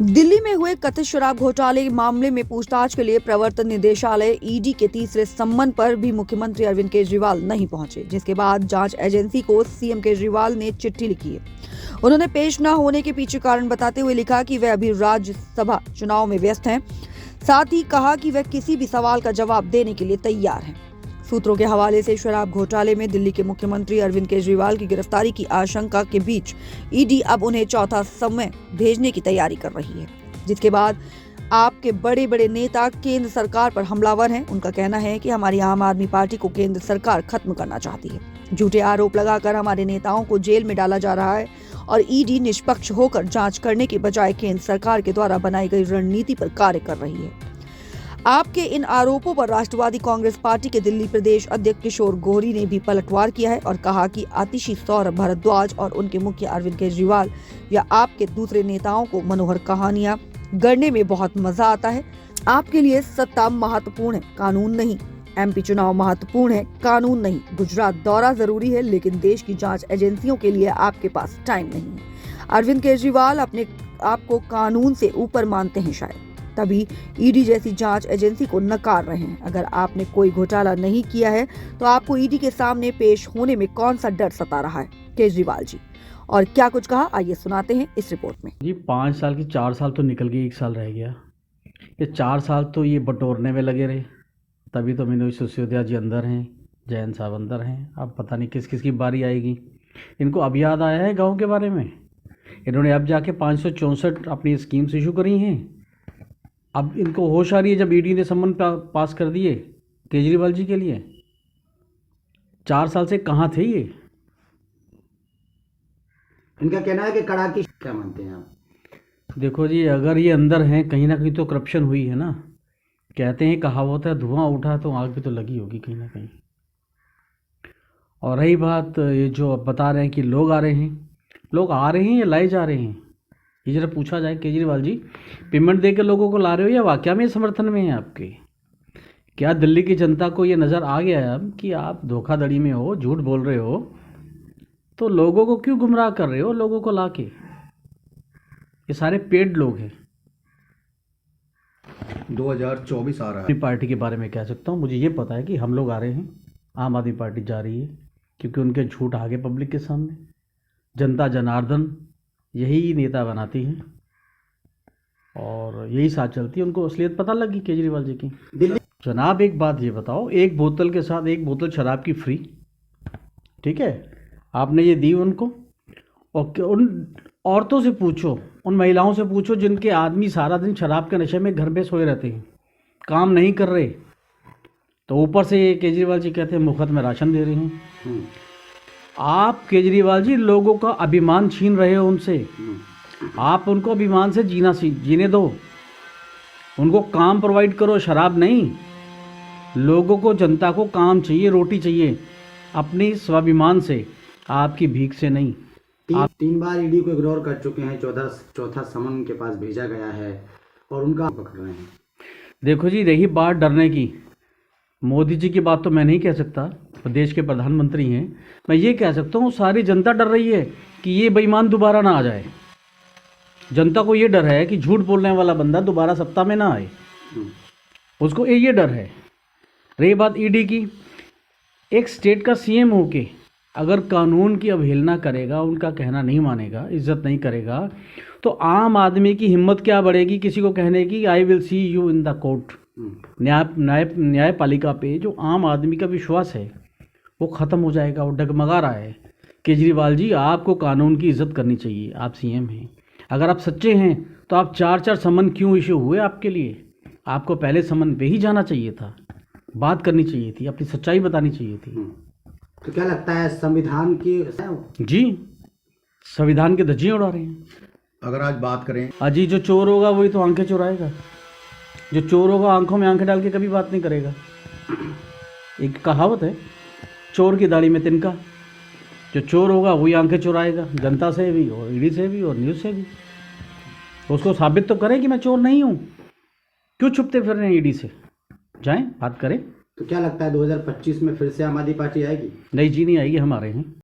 दिल्ली में हुए कथित शराब घोटाले मामले में पूछताछ के लिए प्रवर्तन निदेशालय ईडी के तीसरे सम्मन पर भी मुख्यमंत्री अरविंद केजरीवाल नहीं पहुंचे, जिसके बाद जांच एजेंसी को सीएम केजरीवाल ने चिट्ठी लिखी है। उन्होंने पेश न होने के पीछे कारण बताते हुए लिखा कि वे अभी राज्यसभा चुनाव में व्यस्त हैं। साथ ही कहा कि वे किसी भी सवाल का जवाब देने के लिए तैयार हैं। सूत्रों के हवाले से शराब घोटाले में दिल्ली के मुख्यमंत्री अरविंद केजरीवाल की गिरफ्तारी की आशंका के बीच ईडी अब उन्हें चौथा समय भेजने की तैयारी कर रही है, जिसके बाद आपके बड़े बड़े नेता केंद्र सरकार पर हमलावर हैं। उनका कहना है कि हमारी आम आदमी पार्टी को केंद्र सरकार खत्म करना चाहती है। झूठे आरोप लगाकर हमारे नेताओं को जेल में डाला जा रहा है और ईडी निष्पक्ष होकर जांच करने के बजाय केंद्र सरकार के द्वारा बनाई गई रणनीति पर कार्य कर रही है। आपके इन आरोपों पर राष्ट्रवादी कांग्रेस पार्टी के दिल्ली प्रदेश अध्यक्ष किशोर गोहरी ने भी पलटवार किया है और कहा कि आतिशी सौरभ भारद्वाज और उनके मुखिया अरविंद केजरीवाल या आपके दूसरे नेताओं को मनोहर कहानियां गढ़ने में बहुत मजा आता है। आपके लिए सत्ता महत्वपूर्ण है, कानून नहीं। एमपी चुनाव महत्वपूर्ण है, कानून नहीं। गुजरात दौरा जरूरी है, लेकिन देश की जांच एजेंसियों के लिए आपके पास टाइम नहीं है। अरविंद केजरीवाल अपने आप को कानून से ऊपर मानते हैं, शायद तभी ईडी जैसी जांच एजेंसी को नकार रहे हैं। अगर आपने कोई घोटाला नहीं किया है तो आपको ईडी के सामने पेश होने में कौन सा डर सता रहा है? केजरीवाल जी और क्या कुछ कहा, आइए सुनाते हैं इस रिपोर्ट में। जी 5 साल की 4 साल तो निकल गए, 1 साल रह गया। ये 4 साल तो ये बटोरने में लगे रहे, तभी तो मनोज सिसोदिया जी अंदर हैं, जयंत साहब अंदर हैं। अब पता नहीं किस किस की बारी आएगी। इनको अब याद आया है गाँव के बारे में। इन्होंने अब जाके 564 अपनी स्कीम्स इशू करी हैं। अब इनको होश आ रही है जब ईडी ने सम्मन पास कर दिए केजरीवाल जी के लिए। 4 साल से कहाँ थे ये? इनका कहना है कि कड़ा की, क्या मानते हैं आप? देखो जी, अगर ये अंदर हैं कहीं ना कहीं तो करप्शन हुई है ना। कहते हैं कहावत है, धुआं उठा तो आग भी तो लगी होगी कहीं ना कहीं। और रही बात ये जो अब बता रहे हैं कि लोग आ रहे हैं या लाए जा रहे हैं, ये जरा पूछा जाए। केजरीवाल जी, पेमेंट दे के लोगों को ला रहे हो या वाकया में समर्थन में है आपके? क्या दिल्ली की जनता को ये नज़र आ गया है अब कि आप धोखाधड़ी में हो, झूठ बोल रहे हो? तो लोगों को क्यों गुमराह कर रहे हो? लोगों को ला के, ये सारे पेड लोग हैं। 2024 आ रहा है। अपनी पार्टी के बारे में कह सकता हूँ, मुझे ये पता है कि हम लोग आ रहे हैं, आम आदमी पार्टी जा रही है, क्योंकि उनके झूठ आ गए पब्लिक के सामने। जनता जनार्दन यही नेता बनाती हैं और यही साथ चलती है। उनको असलियत पता लगी केजरीवाल जी की। जनाब एक बात ये बताओ, एक बोतल के साथ एक बोतल शराब की फ्री, ठीक है, आपने ये दी उनको। और उन औरतों से पूछो, उन महिलाओं से पूछो जिनके आदमी सारा दिन शराब के नशे में घर पे सोए रहते हैं, काम नहीं कर रहे, तो ऊपर से ये केजरीवाल जी कहते हैं मुफ्त में राशन दे रहे हैं। आप केजरीवाल जी लोगों का अभिमान छीन रहे हो उनसे। आप उनको अभिमान से जीने दो, उनको काम प्रोवाइड करो, शराब नहीं। लोगों को, जनता को काम चाहिए, रोटी चाहिए, अपनी स्वाभिमान से, आपकी भीख से नहीं। 3 बार ईडी को इग्नोर कर चुके हैं, चौथा समन उनके पास भेजा गया है और उनका पकड़ रहे हैं। देखो जी, रही बात डरने की, मोदी जी की बात तो मैं नहीं कह सकता, देश के प्रधानमंत्री हैं। मैं ये कह सकता हूँ सारी जनता डर रही है कि ये बेईमान दोबारा ना आ जाए। जनता को ये डर है कि झूठ बोलने वाला बंदा दोबारा सत्ता में ना आए, उसको ये डर है। रही बात ईडी की, एक स्टेट का सीएम होके अगर कानून की अवहेलना करेगा, उनका कहना नहीं मानेगा, इज्जत नहीं करेगा, तो आम आदमी की हिम्मत क्या बढ़ेगी किसी को कहने की I will see you in the court. न्यायपालिका पे जो आम आदमी का विश्वास है वो ख़त्म हो जाएगा, वो डगमगा रहा है। केजरीवाल जी, आपको कानून की इज्जत करनी चाहिए, आप सीएम हैं। अगर आप सच्चे हैं तो आप 4 समन क्यों इशू हुए आपके लिए? आपको पहले समन पे ही जाना चाहिए था, बात करनी चाहिए थी, अपनी सच्चाई बतानी चाहिए थी। तो क्या लगता है संविधान की? जी, संविधान के धज्जियाँ उड़ा रहे हैं। अगर आज बात करें, अजी जो चोर होगा वही तो आंखें चुराएगा। जो चोर होगा आंखों में आंखें डाल के कभी बात नहीं करेगा। एक कहावत है, चोर की दाढ़ी में तिनका। जो चोर होगा वही आंखें चुराएगा, जनता से भी और ईडी से भी और न्यूज़ से भी। उसको साबित तो करें कि मैं चोर नहीं हूँ। क्यों छुपते फिर रहे हैं ईडी से? जाएं बात करें। तो क्या लगता है 2025 में फिर से आम आदमी पार्टी आएगी? नहीं जी, नहीं आएगी, हम आ रहे हैं।